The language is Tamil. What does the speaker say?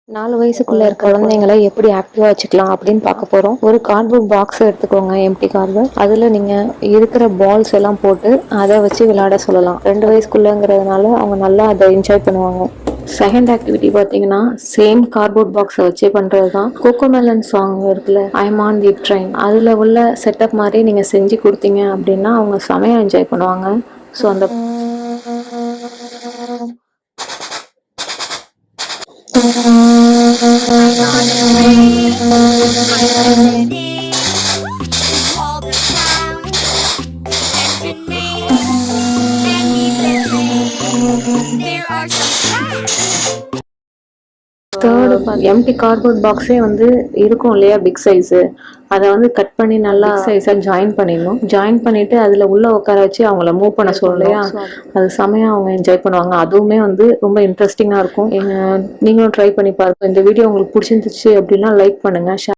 4 வயசுக்குள்ள இருக்க குழந்தைங்களை எப்படி ஆக்டிவா வச்சுக்கலாம் அப்படின்னு பார்க்க போறோம். ஒரு கார்ட்போர்ட் பாக்ஸ் எடுத்துக்கோங்க, எம்டி கார்ட்போர்ட். அதுல நீங்க இருக்கிற பால்ஸ் எல்லாம் போட்டு அதை வச்சு விளையாட சொல்லலாம். 2 வயசுக்குள்ளங்கிறதுனால அவங்க நல்லா அதை என்ஜாய் பண்ணுவாங்க. செகண்ட் ஆக்டிவிட்டி பார்த்தீங்கன்னா சேம் கார்ட்போர்ட் பாக்ஸை வச்சே பண்றது தான். கோகோமெலன் சாங் இருக்குல்ல, I am on the train, அதுல உள்ள செட்டப் மாதிரி நீங்க செஞ்சு கொடுத்தீங்க அப்படின்னா அவங்க செமையா என்ஜாய் பண்ணுவாங்க. ஸோ அந்த தேர்டு எம்டி கார்ட்போர்ட் பாக்ஸே வந்து இருக்கும் இல்லையா, பிக் சைஸு, அதை வந்து கட் பண்ணி நல்லா சைஸாக ஜாயின் பண்ணிடணும். ஜாயின் பண்ணிட்டு அதில் உள்ள உட்கார வச்சு அவங்கள மூவ் பண்ண சொல்லலையா, அது செமையாக அவங்க என்ஜாய் பண்ணுவாங்க. அதுவுமே வந்து ரொம்ப இன்ட்ரெஸ்டிங்காக இருக்கும். நீங்களும் ட்ரை பண்ணி பாருங்க. இந்த வீடியோ உங்களுக்கு பிடிச்சிருந்துச்சு அப்படின்னா லைக் பண்ணுங்க, ஷேர்